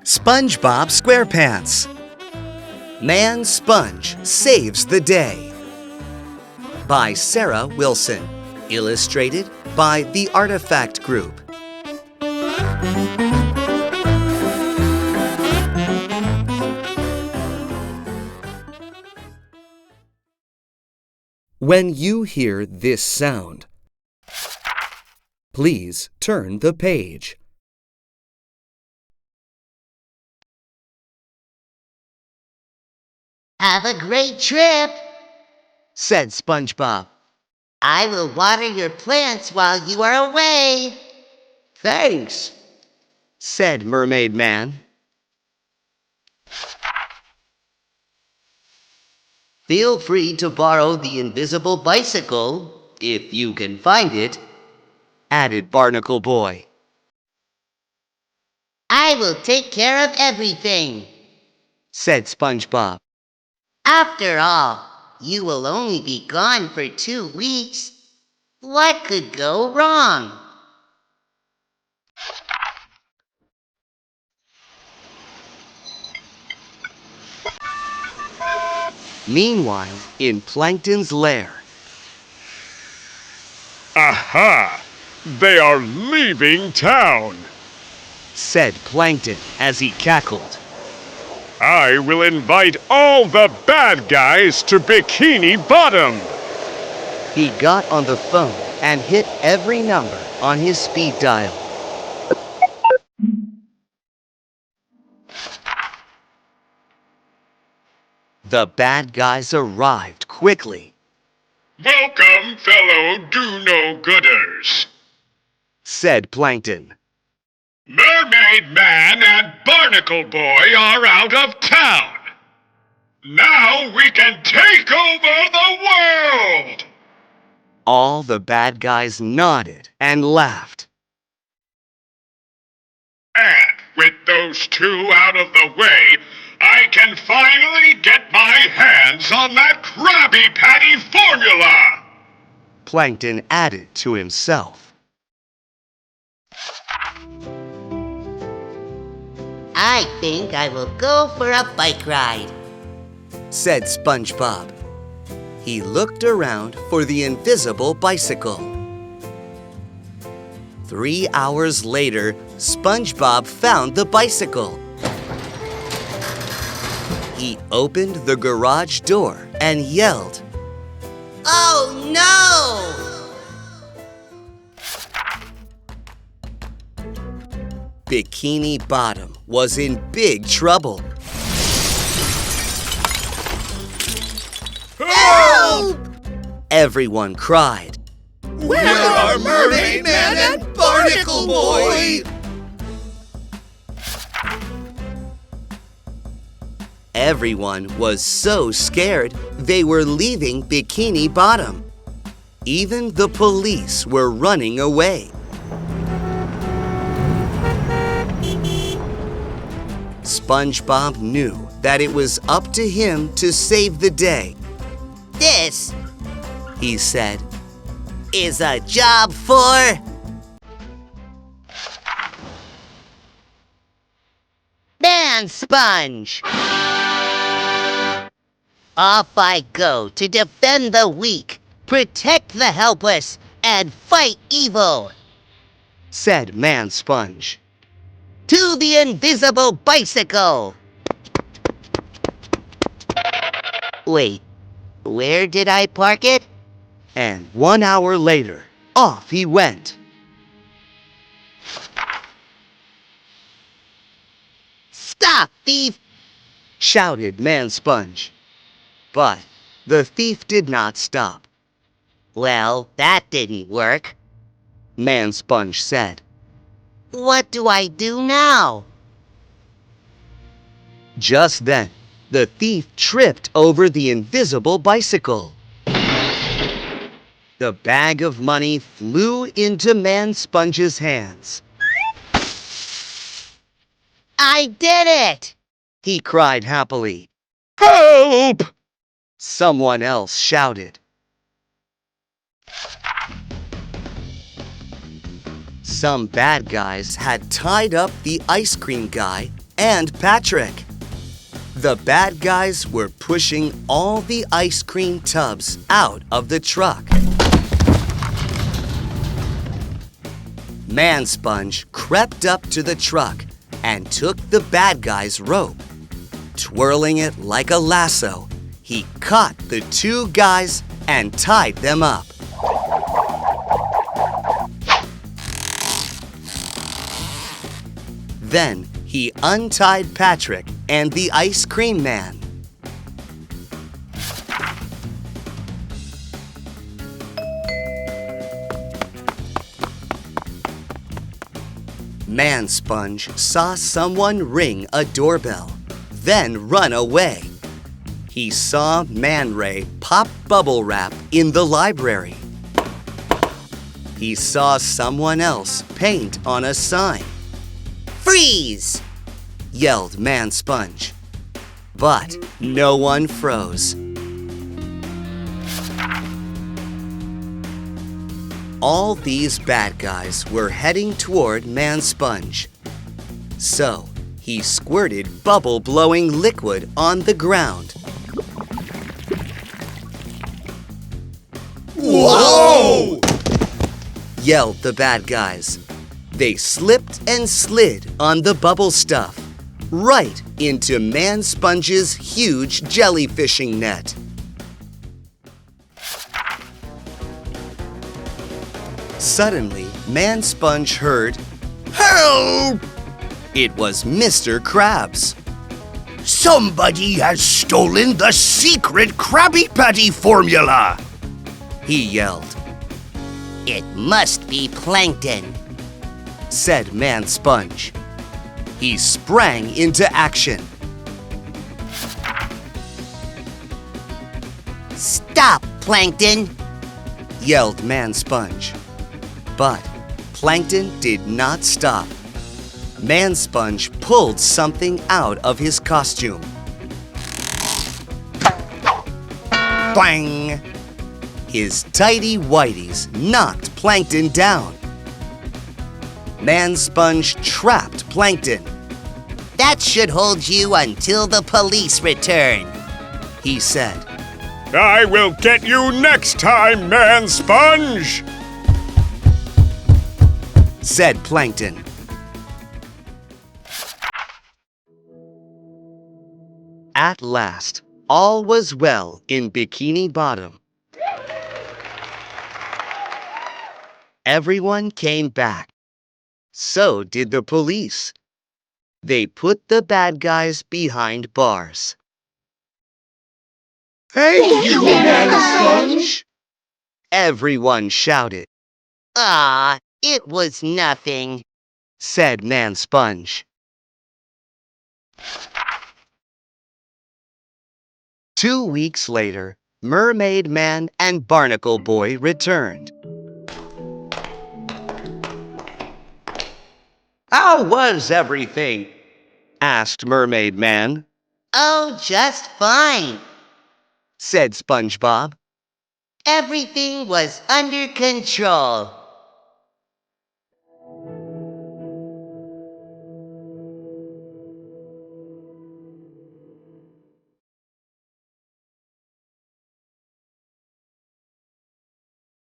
SpongeBob SquarePants. Man Sponge Saves the Day. By Sarah Wilson. Illustrated by the Artifact Group. When you hear this sound, please turn the page. Have a great trip, said SpongeBob. I will water your plants while you are away. Thanks, said Mermaid Man. Feel free to borrow the invisible bicycle, if you can find it, added Barnacle Boy. I will take care of everything, said SpongeBob. After all, you will only be gone for 2 weeks. What could go wrong? Meanwhile, in Plankton's lair. Aha! They are leaving town, said Plankton as he cackled. I will invite all the bad guys to Bikini Bottom. He got on the phone and hit every number on his speed dial. The bad guys arrived quickly. Welcome, fellow do-no-gooders, said Plankton. Mermaid Man and Barnacle Boy are out of town. Now we can take over the world! All the bad guys nodded and laughed. And with those two out of the way, I can finally get my hands on that Krabby Patty formula! Plankton added to himself. I think I will go for a bike ride, said SpongeBob. He looked around for the invisible bicycle. 3 hours later, SpongeBob found the bicycle. He opened the garage door and yelled, "Oh no!" Bikini Bottom was in big trouble. Help! Everyone cried. Where are Mermaid Man and Barnacle Boy? Everyone was so scared they were leaving Bikini Bottom. Even the police were running away. SpongeBob knew that it was up to him to save the day. This, he said, is a job for Man Sponge. Off I go to defend the weak, protect the helpless, and fight evil, said Man Sponge. To the invisible bicycle. Wait, where did I park it? And 1 hour later, off he went. Stop, thief! Shouted Man Sponge. But the thief did not stop. Well, that didn't work, Man Sponge said. What do I do now? Just then, the thief tripped over the invisible bicycle. The bag of money flew into Man Sponge's hands. I did it! He cried happily. Help! Someone else shouted. Some bad guys had tied up the ice cream guy and Patrick. The bad guys were pushing all the ice cream tubs out of the truck. Man Sponge crept up to the truck and took the bad guy's rope. Twirling it like a lasso, he caught the two guys and tied them up. Then he untied Patrick and the ice cream man. Man Sponge saw someone ring a doorbell, then run away. He saw Man Ray pop bubble wrap in the library. He saw someone else paint on a sign. Freeze! Yelled Man Sponge. But no one froze. All these bad guys were heading toward Man Sponge. So he squirted bubble-blowing liquid on the ground. Whoa! Yelled the bad guys. They slipped and slid on the bubble stuff, right into Man Sponge's huge jellyfishing net. Suddenly, Man Sponge heard, "Help!" It was Mr. Krabs. Somebody has stolen the secret Krabby Patty formula! He yelled. It must be Plankton, said Man Sponge. He sprang into action. Stop, Plankton! Yelled Man Sponge. But Plankton did not stop. Man Sponge pulled something out of his costume. Bang! His tighty whities knocked Plankton down. Man Sponge trapped Plankton. That should hold you until the police return, he said. I will get you next time, Man Sponge! Said Plankton. At last, all was well in Bikini Bottom. Everyone came back. So did the police. They put the bad guys behind bars. Thank you, Man Sponge! Everyone shouted, Ah, it was nothing, said Man Sponge. 2 weeks later, Mermaid Man and Barnacle Boy returned. How was everything? Asked Mermaid Man. Oh, just fine. Said SpongeBob. Everything was under control.